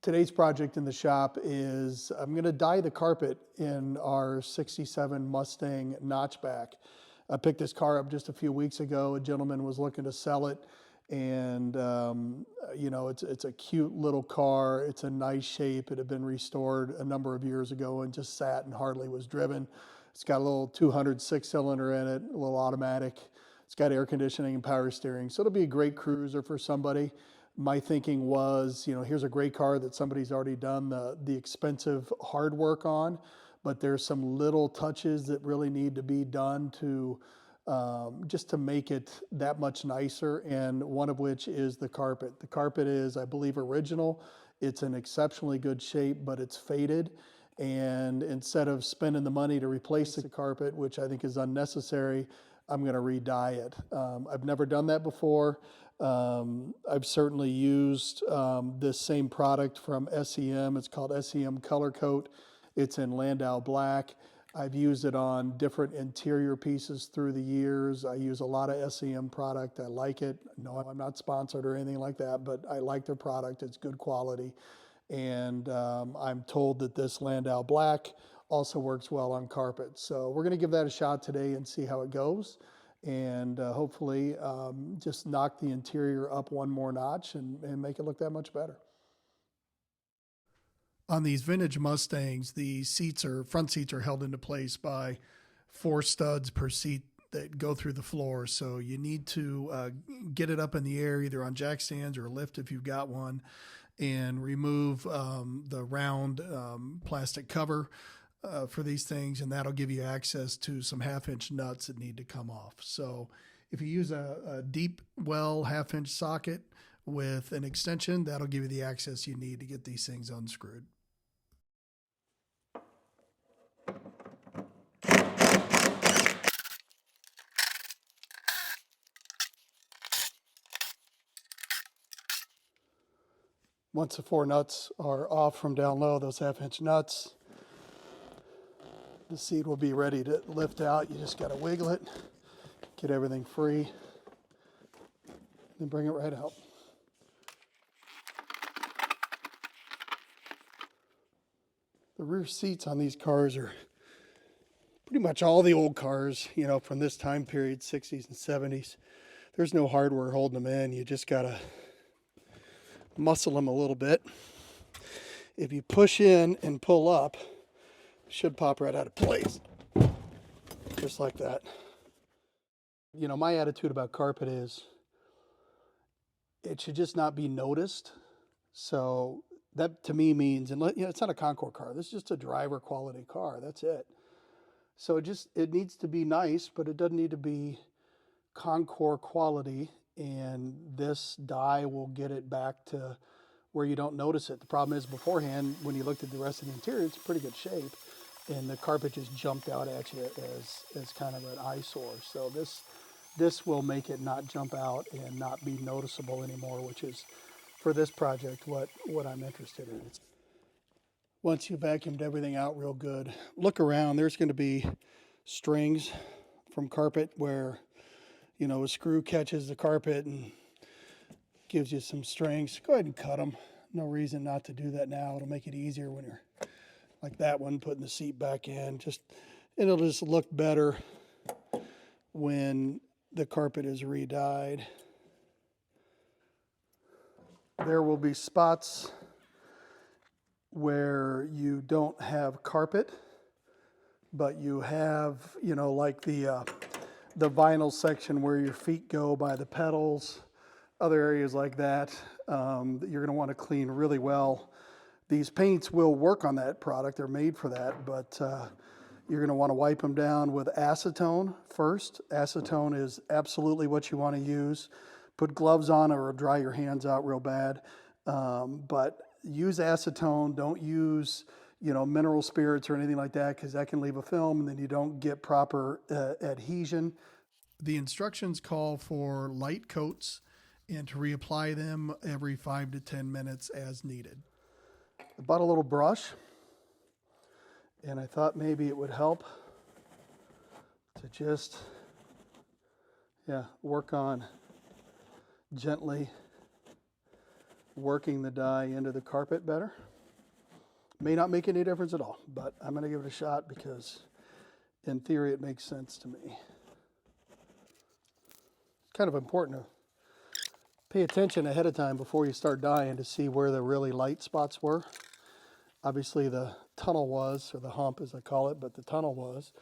Today's project in the shop is I'm going to dye the carpet in our 67 Mustang notchback. I picked this car up just a few weeks ago. A gentleman was looking to sell it, and it's a cute little car. It's a nice shape. It had been restored a number of years ago and just sat and hardly was driven. It's got a little 206 cylinder in it, a little automatic. It's got air conditioning and power steering, so it'll be a great cruiser for somebody. My thinking was, here's a great car that somebody's already done the expensive hard work on, but there's some little touches that really need to be done to just to make it that much nicer, and one of which is the carpet. The carpet is, I believe, original. It's in exceptionally good shape, but it's faded. And instead of spending the money to replace the carpet, which I think is unnecessary, I'm going to re-dye it. I've never done that before. I've certainly used this same product from SEM. It's called SEM Color Coat. It's in Landau Black. I've used it on different interior pieces through the years. I use a lot of SEM product. I like it. No, I'm not sponsored or anything like that, but I like their product. It's good quality. And I'm told that this Landau Black also works well on carpet. So we're going to give that a shot today and see how it goes. And hopefully just knock the interior up one more notch and make it look that much better. On these vintage Mustangs, the front seats are held into place by 4 studs per seat that go through the floor. So you need to get it up in the air, either on jack stands or a lift if you've got one, and remove the round plastic cover for these things, and that'll give you access to some 1/2-inch nuts that need to come off. So if you use a deep well 1/2-inch socket with an extension, that'll give you the access you need to get these things unscrewed. Once the 4 nuts are off from down low, those 1/2-inch nuts, the seat will be ready to lift out. You just got to wiggle it, get everything free, and bring it right out. The rear seats on these cars are pretty much all the old cars, from this time period, 60s and 70s. There's no hardware holding them in. You just got to muscle them a little bit. If you push in and pull up, it should pop right out of place, just like that. My attitude about carpet is it should just not be noticed. So that to me means, and it's not a Concours car. This is just a driver quality car. That's it. So it needs to be nice, but it doesn't need to be Concours quality. And this dye will get it back to where you don't notice it. The problem is beforehand, when you looked at the rest of the interior, it's in pretty good shape, and the carpet just jumped out at you as kind of an eyesore. So this will make it not jump out and not be noticeable anymore, which is, for this project, what I'm interested in. Once you vacuumed everything out real good, look around. There's going to be strings from carpet where a screw catches the carpet and gives you some strings. Go ahead and cut them. No reason not to do that now. It'll make it easier when you're like that one, putting the seat back in. It'll just look better when the carpet is re-dyed. There will be spots where you don't have carpet, but you have, like the vinyl section where your feet go by the pedals, other areas like that you're going to want to clean really well. These paints will work on that product. They're made for that, but you're going to want to wipe them down with acetone first. Acetone is absolutely what you want to use. Put gloves on or dry your hands out real bad. But use acetone. Don't use mineral spirits or anything like that, because that can leave a film and then you don't get proper adhesion. The instructions call for light coats and to reapply them every 5 to 10 minutes as needed. I bought a little brush, and I thought maybe it would help to just work on gently working the dye into the carpet better. May not make any difference at all, but I'm going to give it a shot because in theory it makes sense to me. It's kind of important to pay attention ahead of time before you start dyeing to see where the really light spots were. Obviously the tunnel was, or the hump as I call it, but the tunnel was,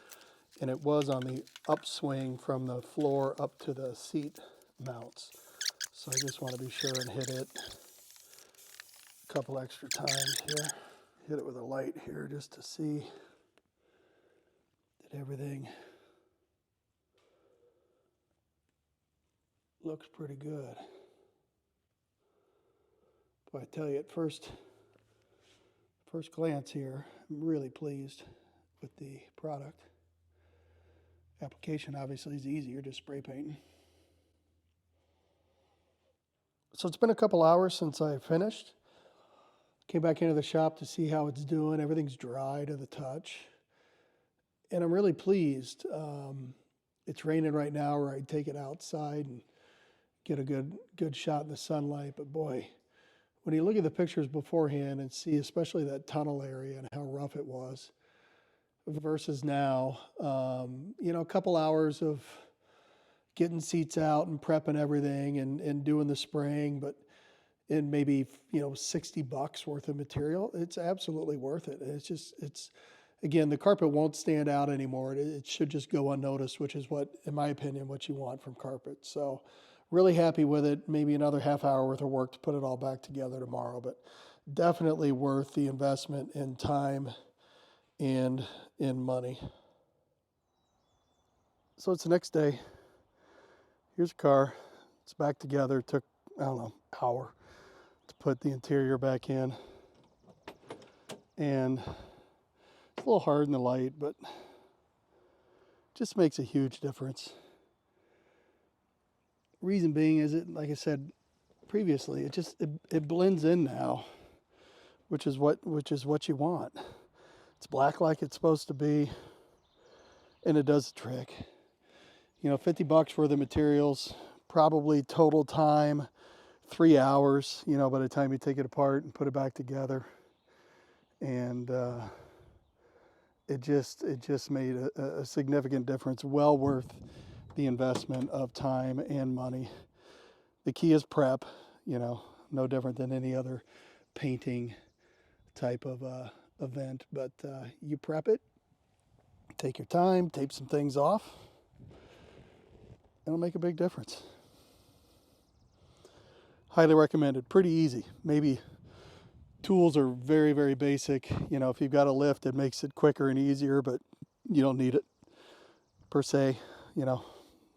and it was on the upswing from the floor up to the seat mounts. So I just want to be sure and hit it a couple extra times here. Hit it with a light here just to see that everything looks pretty good. But I tell you, at first glance here, I'm really pleased with the product. Application obviously is easier, just spray painting. So it's been a couple hours since I finished. Came back into the shop to see how it's doing. Everything's dry to the touch. And I'm really pleased. It's raining right now, or I'd take it outside and get a good shot in the sunlight. But boy, when you look at the pictures beforehand and see especially that tunnel area and how rough it was versus now, a couple hours of getting seats out and prepping everything and doing the spraying, but in maybe, $60 worth of material, it's absolutely worth it. It's again, the carpet won't stand out anymore. It should just go unnoticed, which is what, in my opinion, what you want from carpet. So really happy with it. Maybe another half hour worth of work to put it all back together tomorrow, but definitely worth the investment in time and in money. So it's the next day. Here's a car. It's back together. It took, an hour to put the interior back in. And it's a little hard in the light, but just makes a huge difference. Reason being is it, like I said previously, it blends in now, which is what you want. It's black like it's supposed to be, and it does the trick. $50 for the materials, probably total time 3 hours, by the time you take it apart and put it back together. And it just made a significant difference, well worth the investment of time and money. The key is prep, no different than any other painting type of event, but you prep it, take your time, tape some things off. It'll make a big difference. Highly recommended. Pretty easy. Maybe tools are very, very basic. If you've got a lift, it makes it quicker and easier, but you don't need it per se.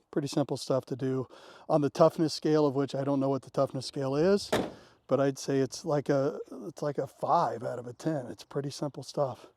Pretty simple stuff to do. On the toughness scale, of which I don't know what the toughness scale is, but I'd say it's like a 5 out of a 10. It's pretty simple stuff.